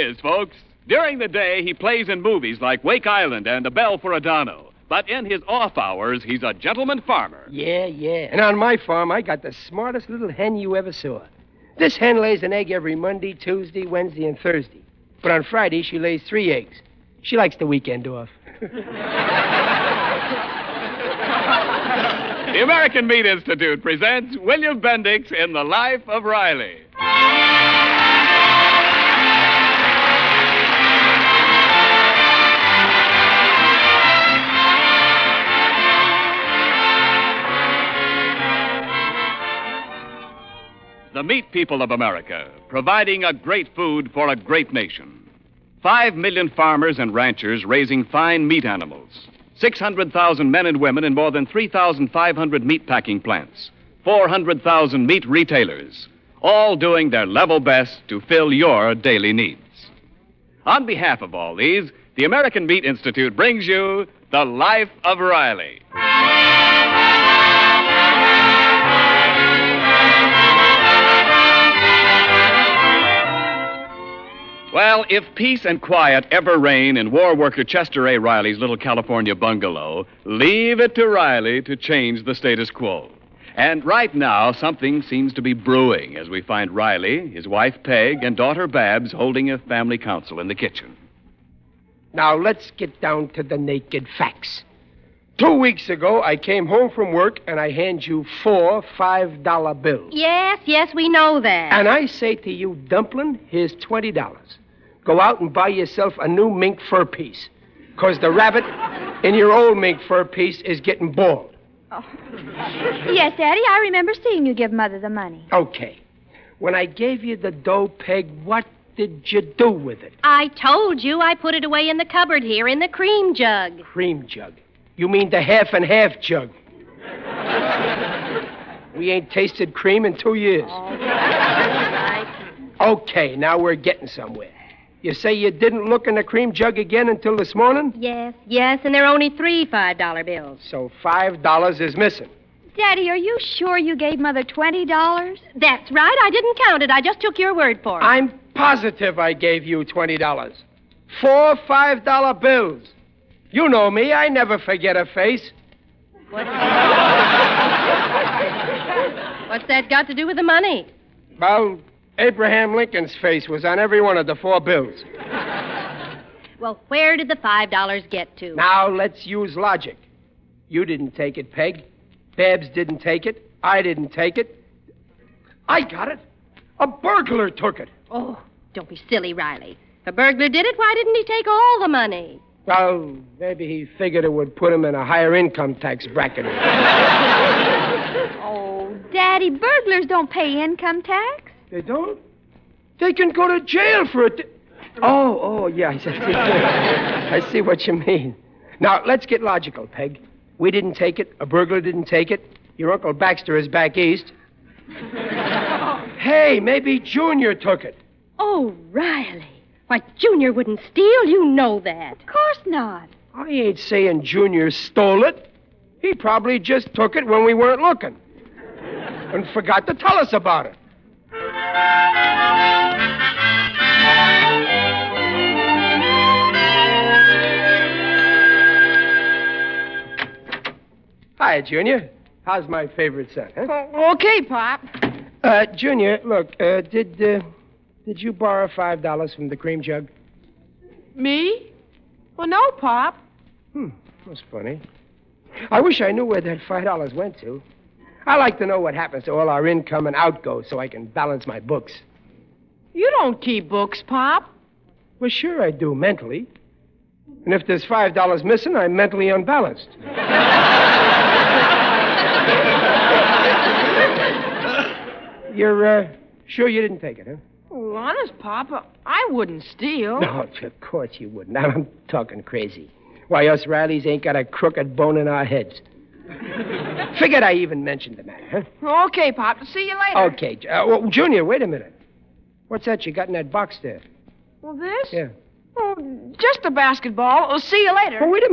is, folks. During the day, he plays in movies like Wake Island and A Bell for Adano. But in his off hours, he's a gentleman farmer. Yeah. And on my farm, I got the smartest little hen you ever saw. This hen lays an egg every Monday, Tuesday, Wednesday, and Thursday. But on Friday, she lays 3 eggs. She likes the weekend off. The American Meat Institute presents William Bendix in The Life of Riley. The meat people of America, providing a great food for a great nation. 5 million farmers and ranchers raising fine meat animals. 600,000 men and women in more than 3,500 meat packing plants. 400,000 meat retailers, all doing their level best to fill your daily needs. On behalf of all these, the American Meat Institute brings you The Life of Riley. Well, if peace and quiet ever reign in war worker Chester A. Riley's little California bungalow, leave it to Riley to change the status quo. And right now, something seems to be brewing as we find Riley, his wife Peg, and daughter Babs holding a family council in the kitchen. Now, let's get down to the naked facts. 2 weeks ago, I came home from work and I hand you 4 $5 bills. Yes, we know that. And I say to you, Dumpling, here's $20. Go out and buy yourself a new mink fur piece. Because the rabbit in your old mink fur piece is getting bald. Oh. Yes, Daddy, I remember seeing you give Mother the money. Okay. When I gave you the dough, Peg, what did you do with it? I told you I put it away in the cupboard here in the cream jug. Cream jug? You mean the half and half jug? We ain't tasted cream in 2 years. All right. Okay, now we're getting somewhere. You say you didn't look in the cream jug again until this morning? Yes, and there are only 3 $5 bills. So $5 is missing. Daddy, are you sure you gave Mother $20? That's right. I didn't count it. I just took your word for it. I'm positive I gave you $20. 4 $5 bills. You know me. I never forget a face. What's that got to do with the money? Well, Abraham Lincoln's face was on every one of the 4 bills. Well, where did the $5 get to? Now, let's use logic. You didn't take it, Peg. Babs didn't take it. I didn't take it. I got it. A burglar took it. Oh, don't be silly, Riley. If a burglar did it, why didn't he take all the money? Well, maybe he figured it would put him in a higher income tax bracket. Oh, Daddy, burglars don't pay income tax. They don't? They can go to jail for it. Oh, yeah, I see what you mean. Now, let's get logical, Peg. We didn't take it. A burglar didn't take it. Your Uncle Baxter is back east. Hey, maybe Junior took it. Oh, Riley. Why, Junior wouldn't steal. You know that. Of course not. I ain't saying Junior stole it. He probably just took it when we weren't looking. And forgot to tell us about it. Hi, Junior. How's my favorite son, huh? Okay, Pop. Junior, look, did you borrow $5 from the cream jug? Me? Well, no, Pop. That's funny. I wish I knew where that $5 went to. I like to know what happens to all our income and outgo so I can balance my books. You don't keep books, Pop. Well, sure I do, mentally. And if there's $5 missing, I'm mentally unbalanced. You're sure you didn't take it, huh? Oh, honest, Pop, I wouldn't steal. No, of course you wouldn't. Now I'm talking crazy. Why, us Rileys ain't got a crooked bone in our heads. Figured I even mentioned the matter, huh? Okay, Pop. See you later. Okay. Well, Junior, wait a minute. What's that you got in that box there? Well, this? Yeah. Oh, just a basketball. I'll see you later. Oh, wait a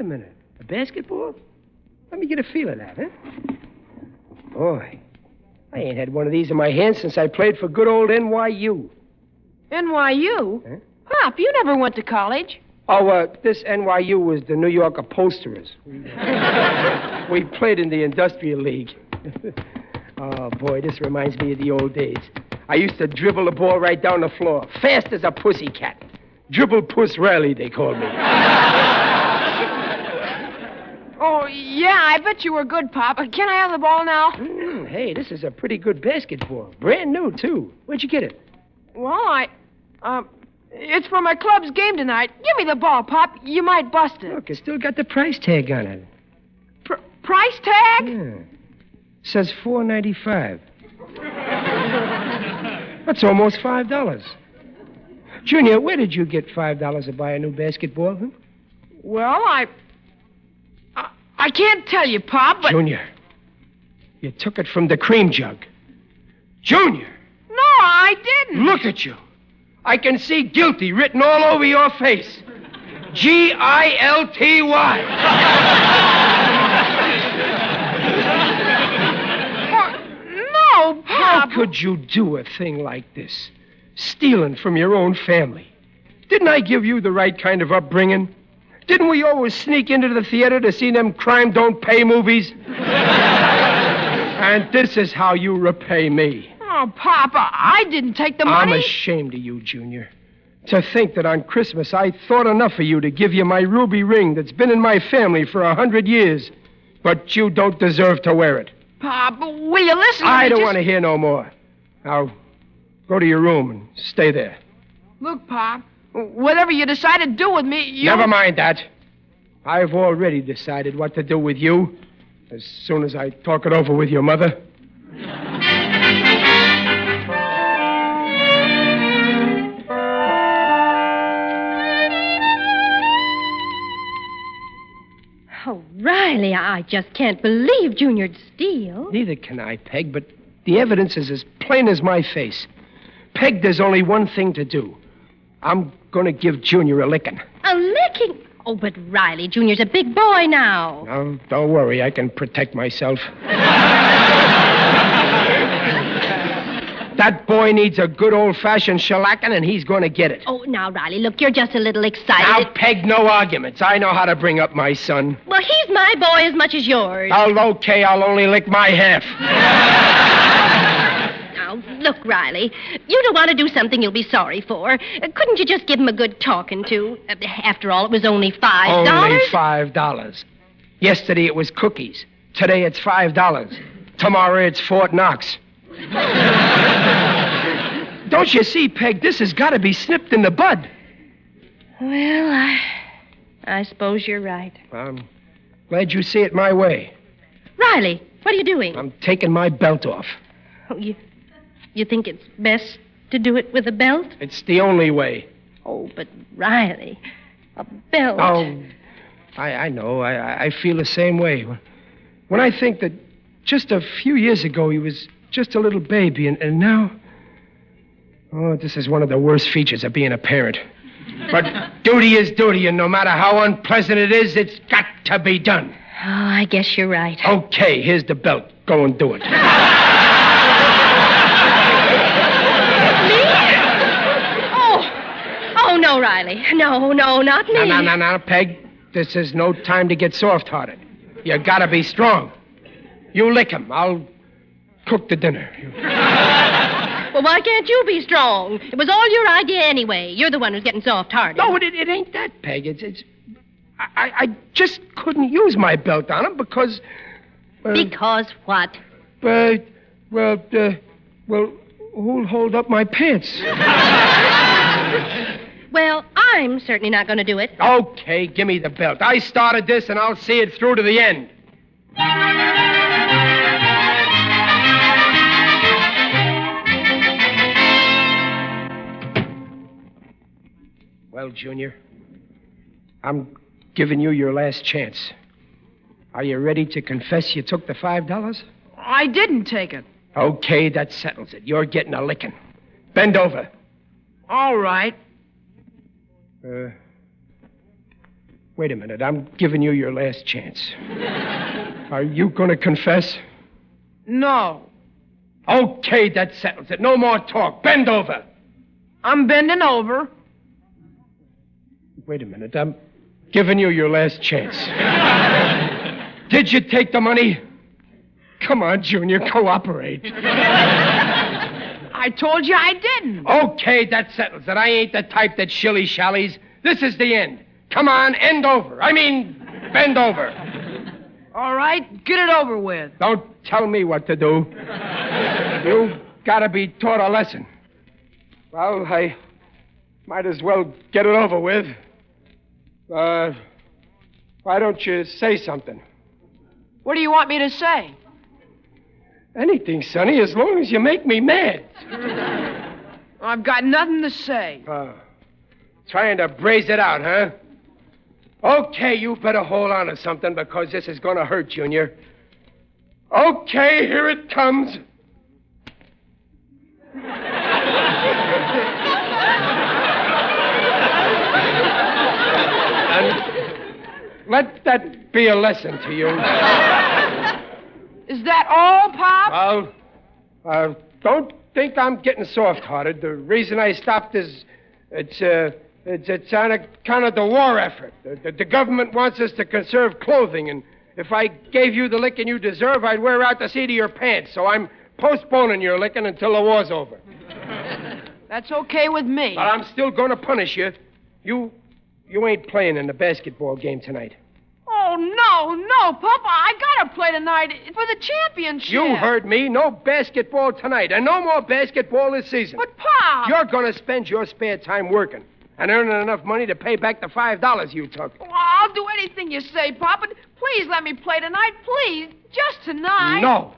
minute. A basketball? Let me get a feel of that, huh? Boy, I ain't had one of these in my hand since I played for good old NYU. NYU? Huh? Pop, you never went to college. Oh, this NYU was the New York Upholsterers. We played in the Industrial League. Oh, boy, this reminds me of the old days. I used to dribble the ball right down the floor, fast as a pussycat. Dribble Puss Rally, they called me. Oh, yeah, I bet you were good, Pop. Can I have the ball now? Hey, this is a pretty good basketball. Brand new, too. Where'd you get it? Well, it's for my club's game tonight. Give me the ball, Pop. You might bust it. Look, it's still got the price tag on it. Price tag? Yeah. Says $4.95. That's almost $5. Junior, where did you get $5 to buy a new basketball? Huh? Well, I can't tell you, Pop, but... Junior, you took it from the cream jug. Junior! No, I didn't. Look at you. I can see guilty written all over your face. Guilty. No, Pop. How could you do a thing like this? Stealing from your own family. Didn't I give you the right kind of upbringing? Didn't we always sneak into the theater to see them crime don't pay movies? And this is how you repay me. Oh, Pop, I didn't take the money. I'm ashamed of you, Junior. To think that on Christmas I thought enough of you to give you my ruby ring that's been in my family for 100 years. But you don't deserve to wear it. Pop, will you listen to me? I don't want to hear no more. Now, go to your room and stay there. Look, Pop, whatever you decide to do with me, you... Never mind that. I've already decided what to do with you as soon as I talk it over with your mother. Oh, Riley, I just can't believe Junior'd steal. Neither can I, Peg, but the evidence is as plain as my face. Peg, there's only one thing to do. I'm going to give Junior a licking. A licking? Oh, but Riley, Junior's a big boy now. Now, don't worry, I can protect myself. That boy needs a good old-fashioned shellacking, and he's going to get it. Oh, now, Riley, look, you're just a little excited. Now, Peg, no arguments. I know how to bring up my son. Well, he's my boy as much as yours. Oh, okay, I'll only lick my half. Now, look, Riley, you don't want to do something you'll be sorry for. Couldn't you just give him a good talking to? After all, it was only $5. Only $5. Yesterday it was cookies. Today it's $5. Tomorrow it's Fort Knox. Don't you see, Peg, this has got to be snipped in the bud. Well, I suppose you're right. I'm glad you see it my way. Riley, what are you doing? I'm taking my belt off. Oh, you think it's best to do it with a belt? It's the only way. Oh, but Riley, a belt. Oh, I know. I feel the same way. When I think that just a few years ago he was just a little baby, and now... Oh, this is one of the worst features of being a parent. But duty is duty, and no matter how unpleasant it is, it's got to be done. Oh, I guess you're right. Okay, here's the belt. Go and do it. Me? Oh, no, Riley. No, not me. No, Peg. This is no time to get soft-hearted. You gotta be strong. You lick him. I'll cook the dinner. Well, why can't you be strong? It was all your idea anyway. You're the one who's getting soft-hearted. No, it ain't that, Peg. I just couldn't use my belt on him because... Because what? Well, who'll hold up my pants? Well, I'm certainly not going to do it. Okay, give me the belt. I started this, and I'll see it through to the end. Well, Junior, I'm giving you your last chance. Are you ready to confess you took the $5? I didn't take it. Okay, that settles it. You're getting a licking. Bend over. All right. Wait a minute. I'm giving you your last chance. Are you going to confess? No. Okay, that settles it. No more talk. Bend over. I'm bending over. Wait a minute. I'm giving you your last chance. Did you take the money? Come on, Junior, cooperate. I told you I didn't. Okay, that settles it. I ain't the type that shilly-shallies. This is the end. Come on, bend over. All right, get it over with. Don't tell me what to do. You gotta be taught a lesson. Well, I might as well get it over with. Why don't you say something? What do you want me to say? Anything, Sonny, as long as you make me mad. I've got nothing to say. Trying to braze it out, huh? Okay, you better hold on to something because this is going to hurt, Junior. Okay, here it comes. And let that be a lesson to you. Is that all, Pop? Well, don't think I'm getting soft-hearted. The reason I stopped is it's on account of the war effort. The government wants us to conserve clothing, and if I gave you the licking you deserve, I'd wear out the seat of your pants. So I'm postponing your licking until the war's over. That's okay with me. But I'm still going to punish you. You ain't playing in the basketball game tonight. Oh, no, Papa. I gotta play tonight for the championship. You heard me. No basketball tonight, and no more basketball this season. But, Pop... You're going to spend your spare time working and earning enough money to pay back the $5 you took. Oh, I'll do anything you say, Pop, but please let me play tonight, please. Just tonight. No.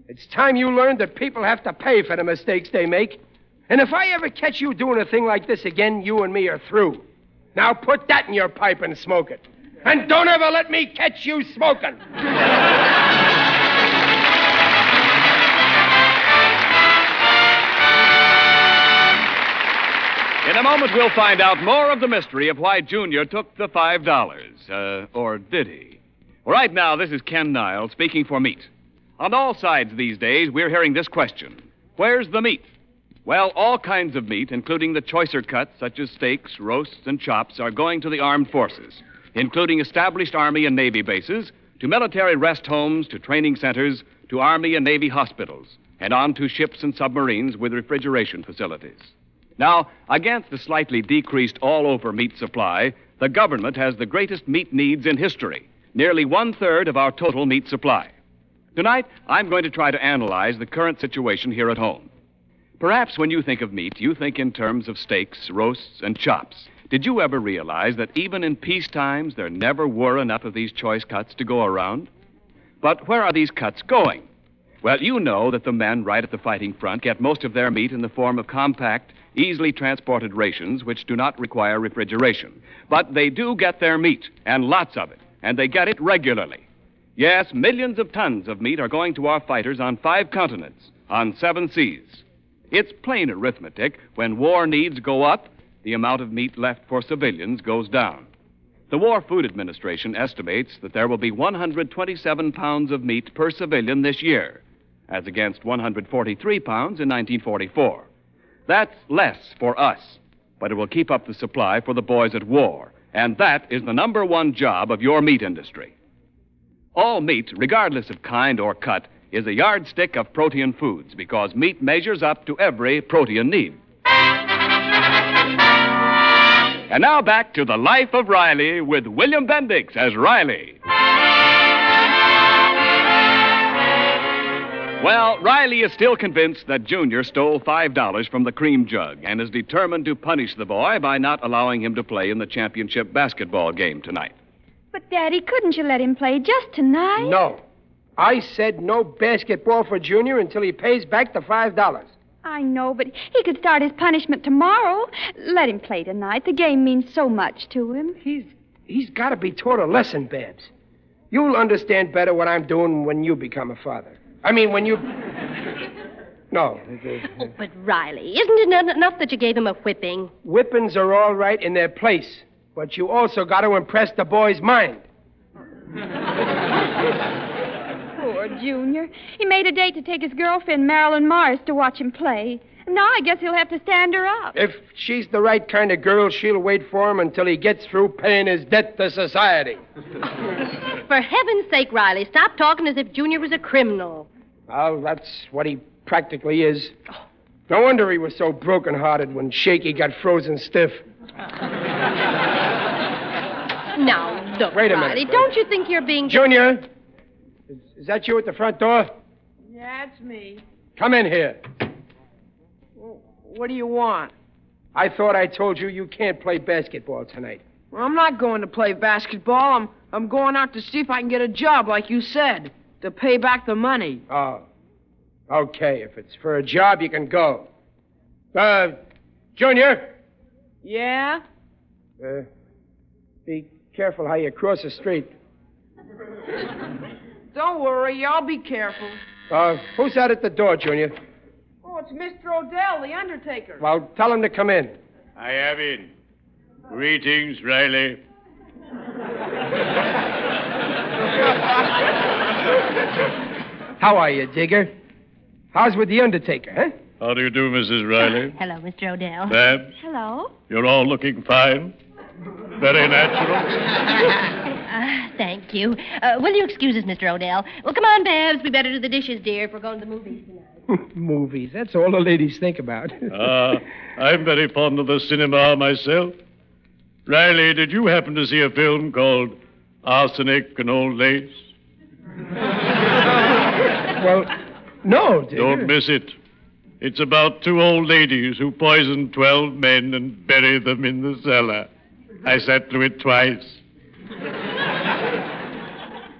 It's time you learned that people have to pay for the mistakes they make. And if I ever catch you doing a thing like this again, you and me are through. Now put that in your pipe and smoke it. And don't ever let me catch you smoking. In a moment, we'll find out more of the mystery of why Junior took the $5. Or did he? Right now, this is Ken Niles speaking for meat. On all sides these days, we're hearing this question. Where's the meat? Well, all kinds of meat, including the choicer cuts, such as steaks, roasts, and chops, are going to the armed forces, including established Army and Navy bases, to military rest homes, to training centers, to Army and Navy hospitals, and on to ships and submarines with refrigeration facilities. Now, against the slightly decreased all-over meat supply, the government has the greatest meat needs in history, nearly 1/3 of our total meat supply. Tonight, I'm going to try to analyze the current situation here at home. Perhaps when you think of meat, you think in terms of steaks, roasts, and chops. Did you ever realize that even in peace times, there never were enough of these choice cuts to go around? But where are these cuts going? Well, you know that the men right at the fighting front get most of their meat in the form of compact, easily transported rations which do not require refrigeration. But they do get their meat, and lots of it, and they get it regularly. Yes, millions of tons of meat are going to our fighters on 5 continents, on 7 seas. It's plain arithmetic. When war needs go up, the amount of meat left for civilians goes down. The War Food Administration estimates that there will be 127 pounds of meat per civilian this year, as against 143 pounds in 1944. That's less for us, but it will keep up the supply for the boys at war, and that is the #1 job of your meat industry. All meat, regardless of kind or cut, is a yardstick of protein foods because meat measures up to every protein need. And now back to The Life of Riley with William Bendix as Riley. Well, Riley is still convinced that Junior stole $5 from the cream jug and is determined to punish the boy by not allowing him to play in the championship basketball game tonight. But, Daddy, couldn't you let him play just tonight? No. I said no basketball for Junior until he pays back the $5. I know, but he could start his punishment tomorrow. Let him play tonight. The game means so much to him. He's got to be taught a lesson, Babs. You'll understand better what I'm doing when you become a father. I mean, when you... No. Oh, but Riley, isn't it enough that you gave him a whipping? Whippings are all right in their place, but you also got to impress the boy's mind. Poor Junior. He made a date to take his girlfriend, Marilyn Morris, to watch him play. Now I guess he'll have to stand her up. If she's the right kind of girl, she'll wait for him until he gets through paying his debt to society. For heaven's sake, Riley, stop talking as if Junior was a criminal. Well, that's what he practically is. No wonder he was so broken-hearted when Shaky got frozen stiff. Now, look, Wait a minute, Riley, Fred. don't you think you're being... Junior, is that you at the front door? Yeah, it's me. Come in here. What do you want? I thought I told you you can't play basketball tonight. Well, I'm not going to play basketball. I'm going out to see if I can get a job, like you said, to pay back the money. Oh. Okay, if it's for a job, you can go. Junior? Yeah? Be careful how you cross the street. Don't worry, I'll be careful. Who's that at the door, Junior? Oh, it's Mr. Odell, the undertaker. Well, tell him to come in. I am in. Greetings, Riley. How are you, Digger? How's with the undertaker, huh? How do you do, Mrs. Riley? Hello, Mr. Odell. Babs, Hello? you're all looking fine. Very natural. Thank you. Will you excuse us, Mr. Odell? Well, come on, Babs. We better do the dishes, dear, if we're going to the movies tonight. Movies. That's all the ladies think about. I'm very fond of the cinema myself. Riley, did you happen to see a film called Arsenic and Old Lace? Well, no, Digger. Don't miss it. It's about two old ladies who poisoned 12 men and buried them in the cellar. I sat through it twice.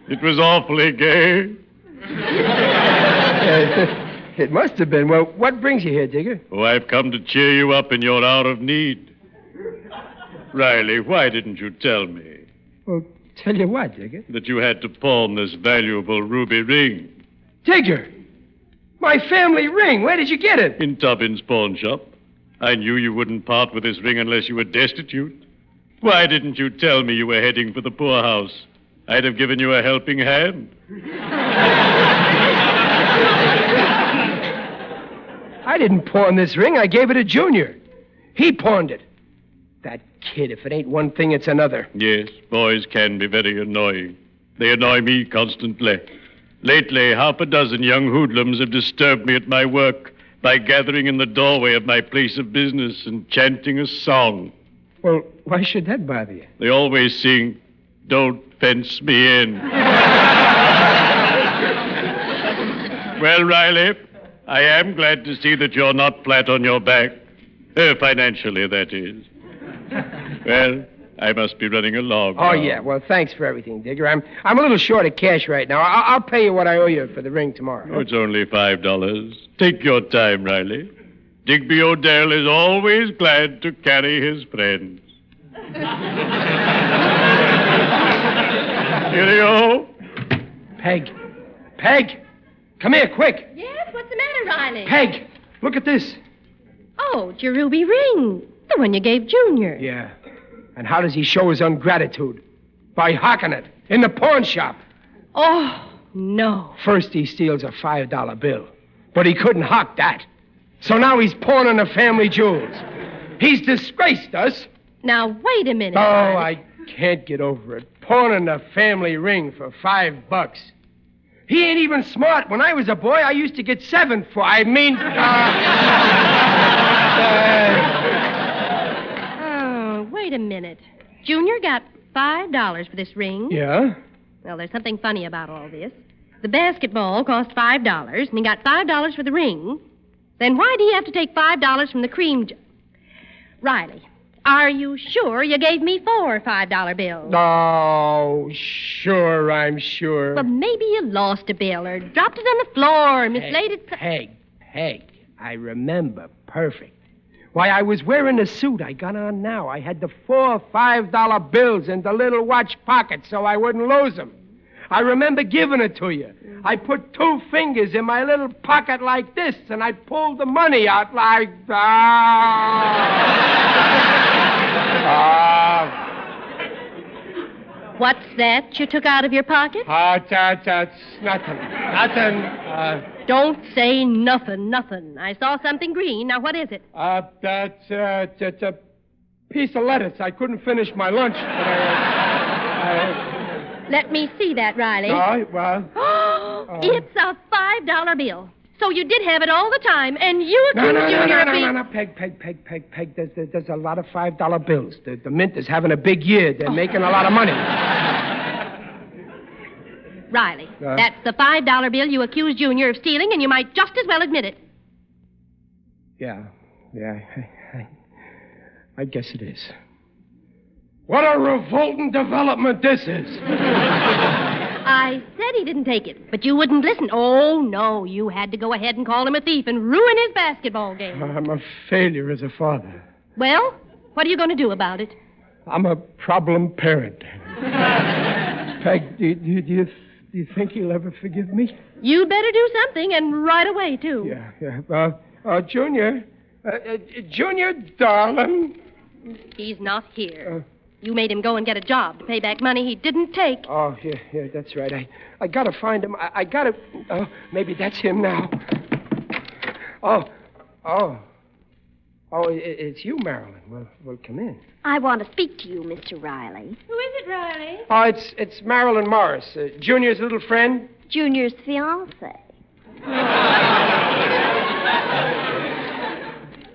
It was awfully gay. It must have been. Well, what brings you here, Digger? Oh, I've come to cheer you up in your hour of need. Riley, why didn't you tell me Well, tell you what, Digger. that you had to pawn this valuable ruby ring Digger! My family ring. Where did you get it? in Tubbins' pawn shop? I knew you wouldn't part with this ring unless you were destitute. Why didn't you tell me you were heading for the poorhouse? I'd have given you a helping hand. I didn't pawn this ring. I gave it to Junior. He pawned it. That kid, if it ain't one thing, it's another. Yes, boys can be very annoying. They annoy me constantly. Lately, half a dozen young hoodlums have disturbed me at my work by gathering in the doorway of my place of business and chanting a song. Well, why should that bother you? They always sing, "Don't fence me in." Well, Riley, I am glad to see that you're not flat on your back. Financially, that is. Well, I must be running along Oh, now. yeah. Well, thanks for everything, Digger. I'm a little short of cash right now. I'll pay you what I owe you for the ring tomorrow. Oh, it's only $5. Take your time, Riley. Digby Odell is always glad to carry his friends. Cheerio. Peg. Come here, quick. Yes? What's the matter, Riley? Peg, look at this. Oh, it's your ruby ring. The one you gave Junior. Yeah. And how does he show his ungratitude? By hocking it in the pawn shop. Oh, no. First he steals a $5 bill, but he couldn't hock that. So now he's pawning the family jewels. He's disgraced us. Now, wait a minute. Oh, Riley. I can't get over it. Pawning the family ring for $5. He ain't even smart. When I was a boy, I used to get 7 for. Oh, wait a minute. Junior got $5 for this ring. Yeah? Well, there's something funny about all this. The basketball cost $5, and he got $5 for the ring. Then why do you have to take $5 from the cream Riley, are you sure you gave me 4 $5 bills? Oh, sure, I'm sure. Well, maybe you lost a bill or dropped it on the floor or mislaid it. Peg. I remember perfect. Why, I was wearing the suit I got on now. I had the 4 $5 bills in the little watch pocket so I wouldn't lose them. I remember giving it to you. I put 2 fingers in my little pocket like this, and I pulled the money out like that. What's that you took out of your pocket? That's nothing. Nothing. Don't say nothing. I saw something green. Now, what is it? That's a piece of lettuce. I couldn't finish my lunch, but Let me see that, Riley. well... It's a $5 bill. So you did have it all the time, and you accused Junior of being... No, Peg. There's a lot of $5 bills. The Mint is having a big year. They're making a lot of money. Riley, that's the $5 bill you accused Junior of stealing, and you might just as well admit it. Yeah, I guess it is. What a revolting development this is. I said he didn't take it, but you wouldn't listen. Oh, no, you had to go ahead and call him a thief and ruin his basketball game. I'm a failure as a father. Well, what are you going to do about it? I'm a problem parent. Peg, do you think he'll ever forgive me? You'd better do something, and right away, too. Yeah. Junior. Junior, darling. He's not here. You made him go and get a job to pay back money he didn't take. Oh, yeah, that's right. I gotta find him. I gotta... Oh, maybe that's him now. It's you, Marilyn. Well, come in. I want to speak to you, Mr. Riley. Who is it, Riley? Oh, it's Marilyn Morris, Junior's little friend. Junior's fiancé.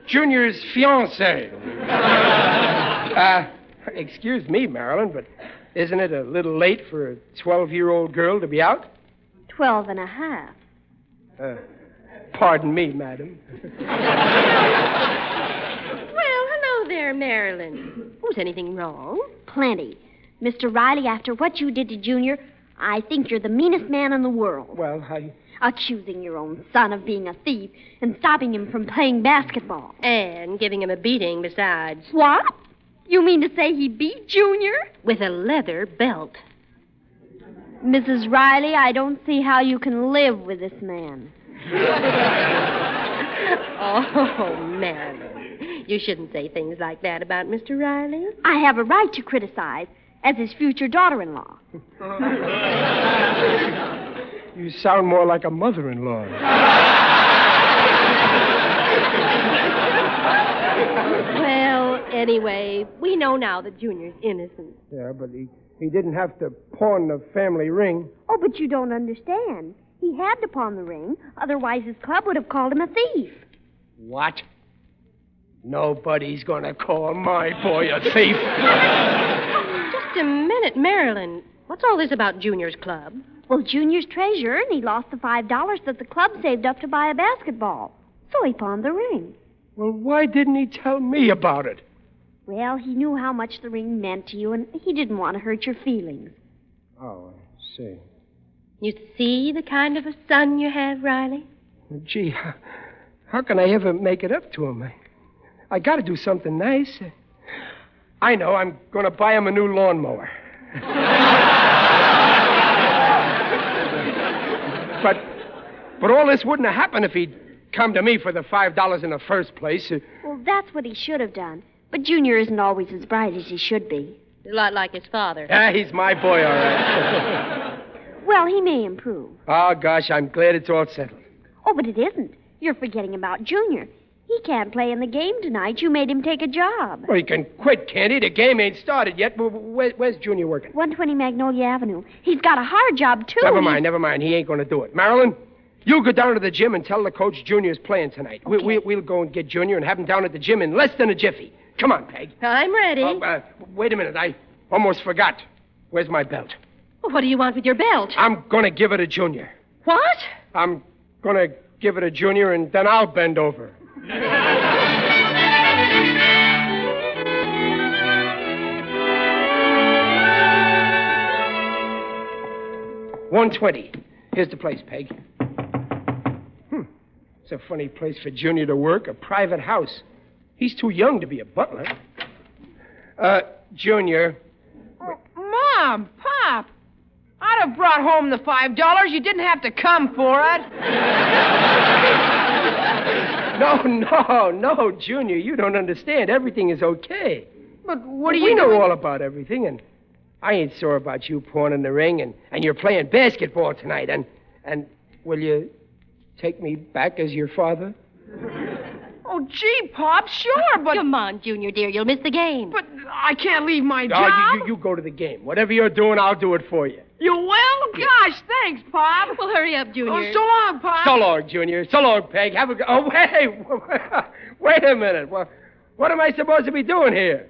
Junior's fiancé. Excuse me, Marilyn, but isn't it a little late for a 12-year-old girl to be out? 12 and a half. Pardon me, madam. Well, hello there, Marilyn. Was anything wrong? Plenty. Mr. Riley, after what you did to Junior, I think you're the meanest man in the world. Well, Accusing your own son of being a thief and stopping him from playing basketball. And giving him a beating besides. What? You mean to say he beat Junior? With a leather belt. Mrs. Riley, I don't see how you can live with this man. Oh, Marilyn. You shouldn't say things like that about Mr. Riley. I have a right to criticize as his future daughter-in-law. You sound more like a mother-in-law. Well, anyway, we know now that Junior's innocent. Yeah, but he didn't have to pawn the family ring. Oh, but you don't understand. He had to pawn the ring. Otherwise, his club would have called him a thief. What? Nobody's gonna call my boy a thief. Just a minute, Marilyn. What's all this about Junior's club? Well, Junior's treasurer, and he lost the $5 that the club saved up to buy a basketball. So he pawned the ring. Well, why didn't he tell me about it? Well, he knew how much the ring meant to you, and he didn't want to hurt your feelings. Oh, I see. You see the kind of a son you have, Riley? Gee, how can I ever make it up to him? I got to do something nice. I know. I'm going to buy him a new lawnmower. But all this wouldn't have happened if he'd come to me for the $5 in the first place. Well, that's what he should have done. But Junior isn't always as bright as he should be. A lot like his father. He's my boy, all right. Well, he may improve. Oh, gosh, I'm glad it's all settled. Oh, but it isn't. You're forgetting about Junior. He can't play in the game tonight. You made him take a job. Well, he can quit, can't he? The game ain't started yet. Where's Junior working? 120 Magnolia Avenue. He's got a hard job, too. Never mind. He ain't going to do it. Marilyn, you go down to the gym and tell the coach Junior's playing tonight. Okay. We'll go and get Junior and have him down at the gym in less than a jiffy. Come on, Peg. I'm ready. Wait a minute. I almost forgot. Where's my belt? What do you want with your belt? I'm going to give it to Junior. What? I'm going to give it to Junior, and then I'll bend over. $120. Here's the place, Peg. It's a funny place for Junior to work, a private house. He's too young to be a butler. Junior. Mom, Pop, I'd have brought home the $5. You didn't have to come for it. No, Junior, you don't understand. Everything is okay. But what do you We know all about everything, and I ain't sore about you pawning the ring, and you're playing basketball tonight, and will you take me back as your father? Oh, gee, Pop, sure, but... Come on, Junior, dear. You'll miss the game. But I can't leave my Oh, job. you go to the game. Whatever you're doing, I'll do it for you. You will? Gosh, thanks, Pop. Well, hurry up, Junior. Oh, so long, Pop. So long, Junior. So long, Peg. Have a good... Oh, wait a minute. What am I supposed to be doing here?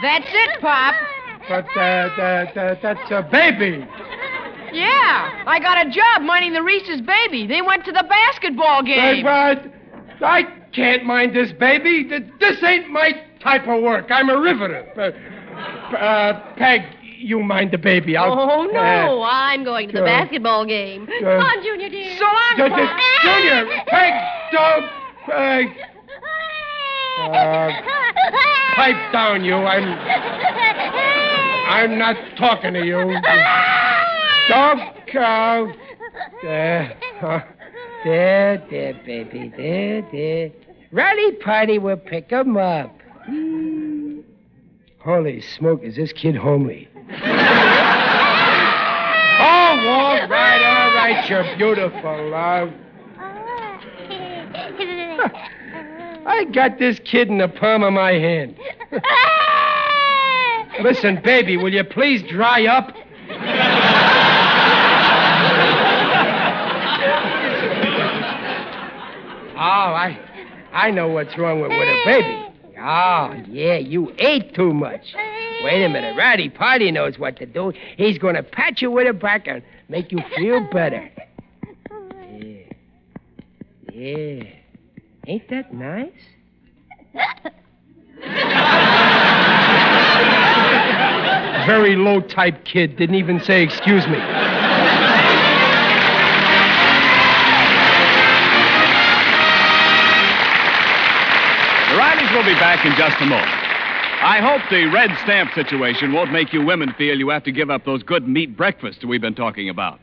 That's it, Pop. But that's a baby. Yeah, I got a job minding the Reese's baby. They went to the basketball game. I can't mind this baby. This ain't my type of work. I'm a riveter. Peg, you mind the baby. Oh, no, I'm going to the basketball game. Come on, Junior, dear. So long, Pop. Junior, Peg, don't... Peg. Pipe down, you. I'm not talking to you. Don't go. There, baby. There. Riley Party will pick 'em up. Holy smoke, is this kid homely? All right, you're beautiful, love. I got this kid in the palm of my hand. Listen, baby, will you please dry up? Oh, I know what's wrong with a baby. Oh, yeah, you ate too much. Wait a minute. Rowdy Party knows what to do. He's going to pat you with a back and make you feel better. Yeah. Ain't that nice? Very low-type kid. Didn't even say excuse me. The Rileys will be back in just a moment. I hope the red stamp situation won't make you women feel you have to give up those good meat breakfasts we've been talking about.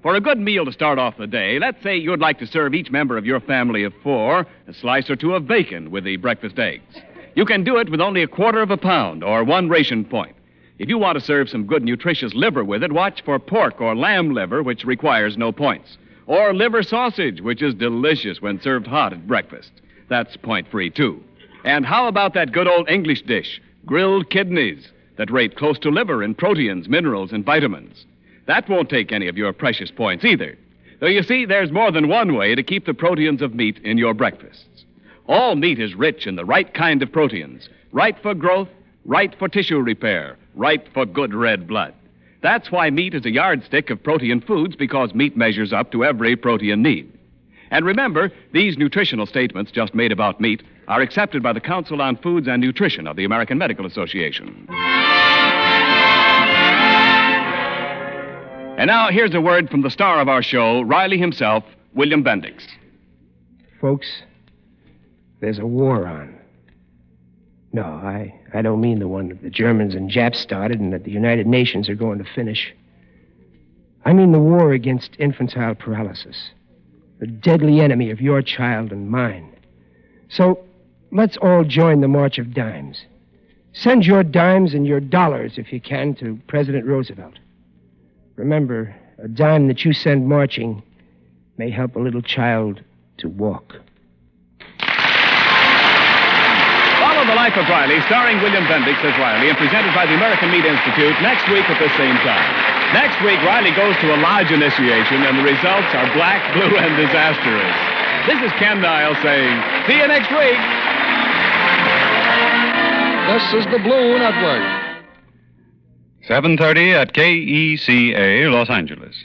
For a good meal to start off the day, let's say you'd like to serve each member of your family of 4 a slice or 2 of bacon with the breakfast eggs. You can do it with only 1/4 pound or 1 ration point. If you want to serve some good nutritious liver with it, watch for pork or lamb liver, which requires no points. Or liver sausage, which is delicious when served hot at breakfast. That's point-free, too. And how about that good old English dish, grilled kidneys, that rate close to liver in proteins, minerals, and vitamins? That won't take any of your precious points either. Though you see, there's more than one way to keep the proteins of meat in your breakfasts. All meat is rich in the right kind of proteins, right for growth, right for tissue repair, right for good red blood. That's why meat is a yardstick of protein foods, because meat measures up to every protein need. And remember, these nutritional statements just made about meat are accepted by the Council on Foods and Nutrition of the American Medical Association. And now, here's a word from the star of our show, Riley himself, William Bendix. Folks, there's a war on. No, I don't mean the one that the Germans and Japs started and that the United Nations are going to finish. I mean the war against infantile paralysis, the deadly enemy of your child and mine. So, let's all join the March of Dimes. Send your dimes and your dollars, if you can, to President Roosevelt. Remember, a dime that you send marching may help a little child to walk. Follow The Life of Riley, starring William Bendix as Riley, and presented by the American Meat Institute next week at the same time. Next week, Riley goes to a lodge initiation, and the results are black, blue, and disastrous. This is Ken Niles saying, see you next week. This is the Blue Network. 7:30 at KECA, Los Angeles.